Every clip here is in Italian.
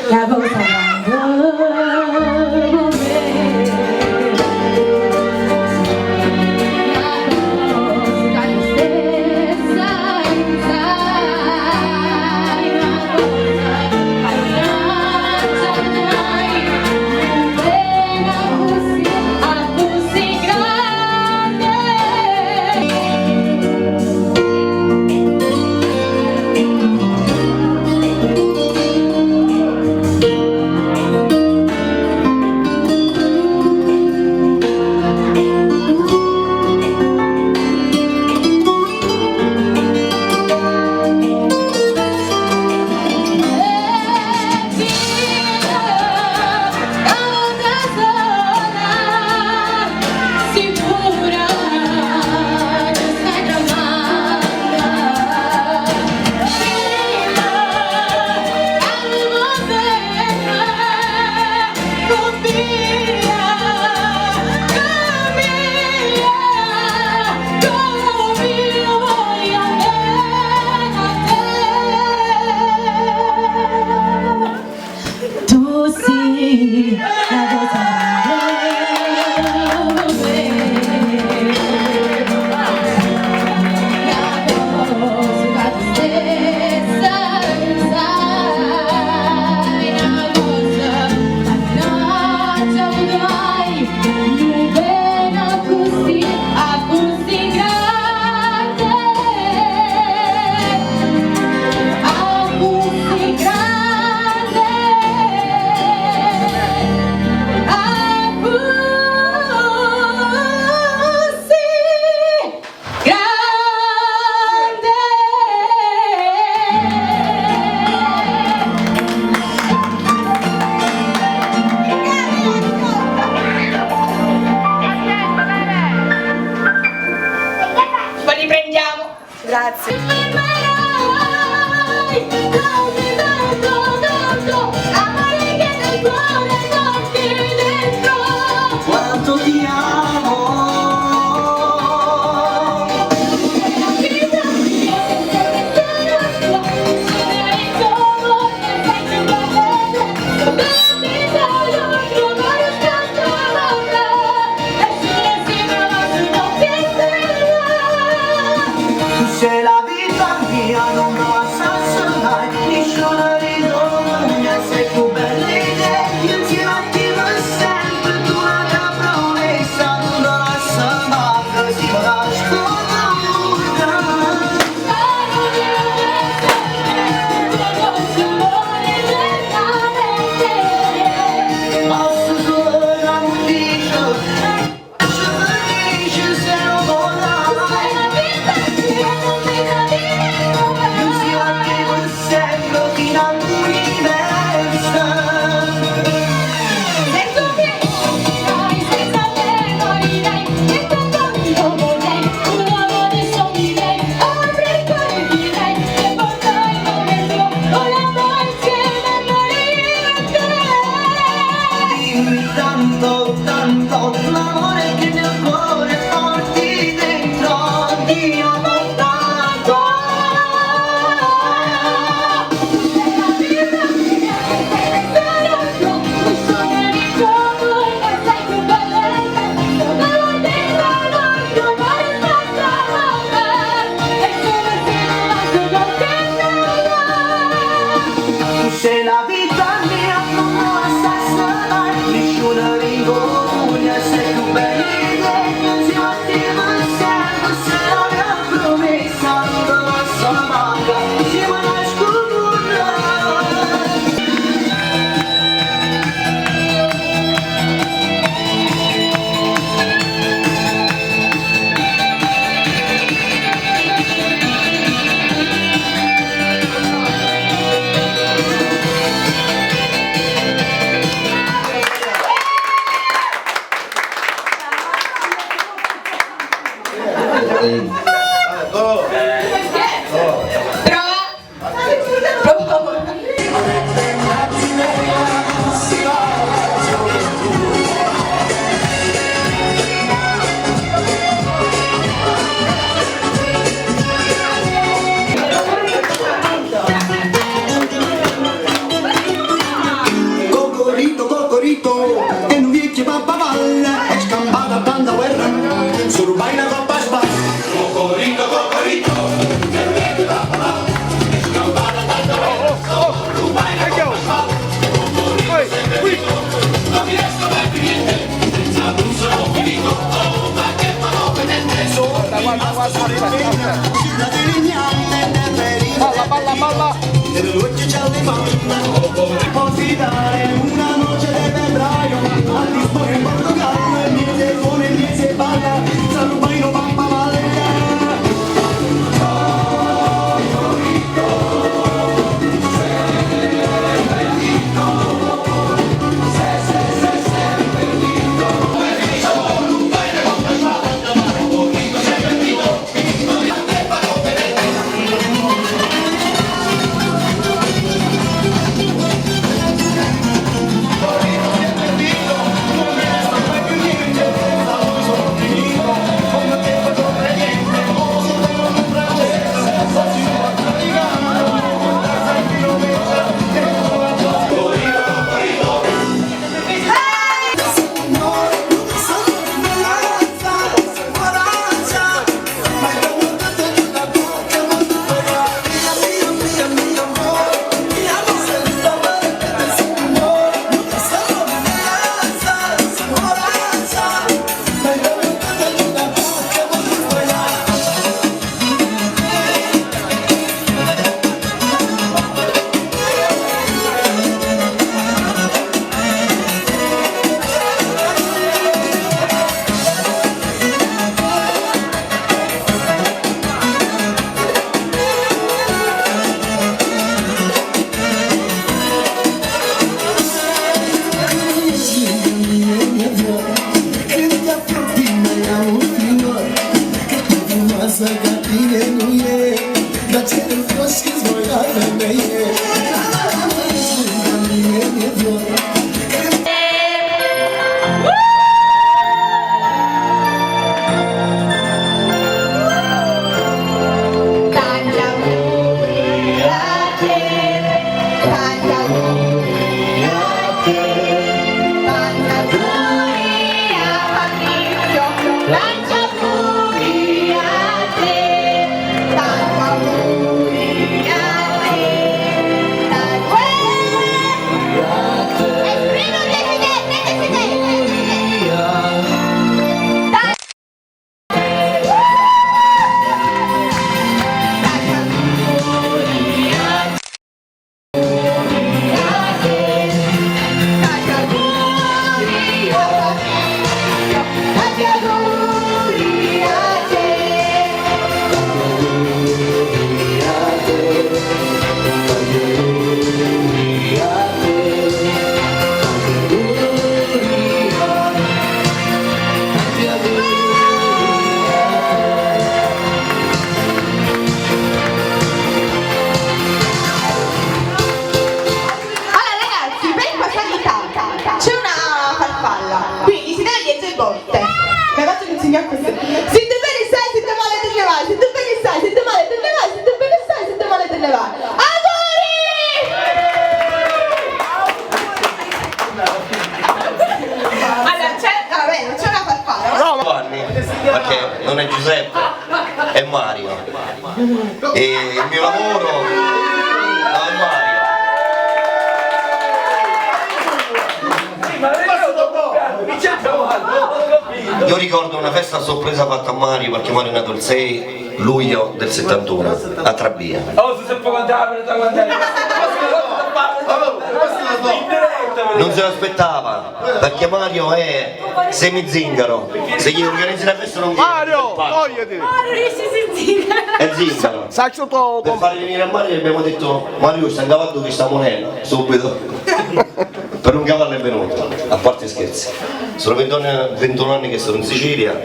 Cabo Saranggo balla. E le luci ci arrivano, posso dare una noce di febbraio, a dispone in Portogallo, e mi suona e mi balla, San Rubino Pampa Valle. Perché non è Giuseppe, è Mario. E il mio lavoro è Mario. Io ricordo una festa a sorpresa fatta a Mario perché Mario è nato il 6 luglio del 71 a Trabia. Non se l'aspettava perché Mario è semizingaro. Se gli organizzi la festa non viene. Mario, toglieti! È zingaro. Saccio Per fare venire a Mario gli abbiamo detto: Mario, sta un cavallo che sta morendo subito. Per un cavallo è venuto, a parte scherzi. Sono 21 anni che sono in Sicilia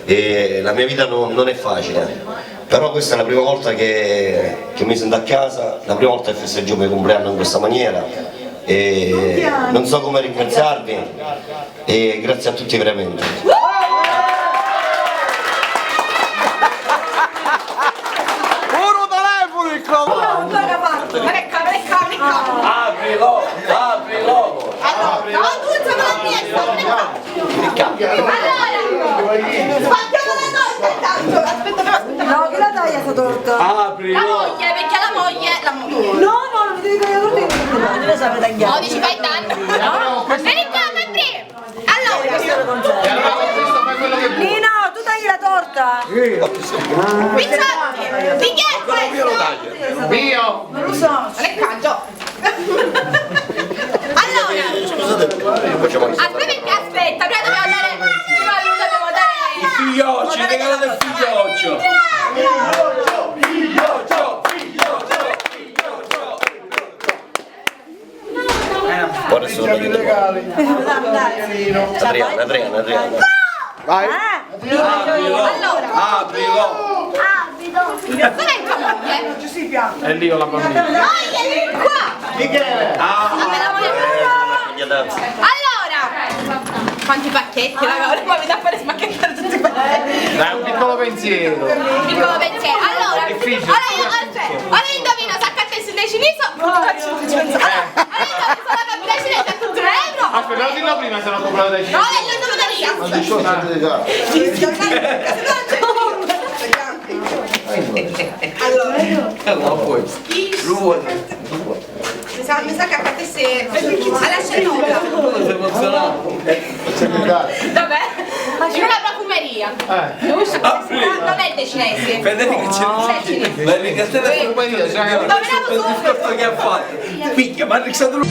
e la mia vita non è facile. Però questa è la prima volta che mi sento a casa, la prima volta che festeggio il mio compleanno in questa maniera. E non so come ringraziarvi e grazie a tutti veramente. Puro telefono il crono! Aprilo! Allora, spacchiamo la torta intanto! Aspetta. No, che la taglia sta torta? Aprilo! La moglie, perché la moglie... No, non devi tagliare la torta, non la sapete tagliare. No, dici fai tanto! Vieni qua, Peppe! Allora... Nino, tu tagli la torta! Pizzotti, di chi è questo? Mio. Non lo so. Non è cangio. Allora, aspetta, prima dobbiamo dare. Prima dobbiamo dare. Figliocci, regalate il figlioccio! Guarda solo di Adriana. Vai. Allora, Aprilo! dov'è tua moglie? E lì ho la bambina. Moglie, vieni qua! Vabbè, la moglie. Allora, quanti pacchetti, raga, ora mi dà a fare spacchettare tutti i pacchetti. Dai, un piccolo pensiero. Piccolo pensiero. Allora, Difficile. ora indovino se accade il cinese. Allora indovino se la bambina cinese a tutti €1. Aspetta, lo dillo prima se non compro dai No, è l'indovinaria. Mi sa che accadesse alla scenografia. Vabbè, in una profumeria. Non è dei cinesi. Federica Sei cinese. Ma le castelle del Indovinavo subito. discorso che ha fatto! Picchia, ma Alexandro...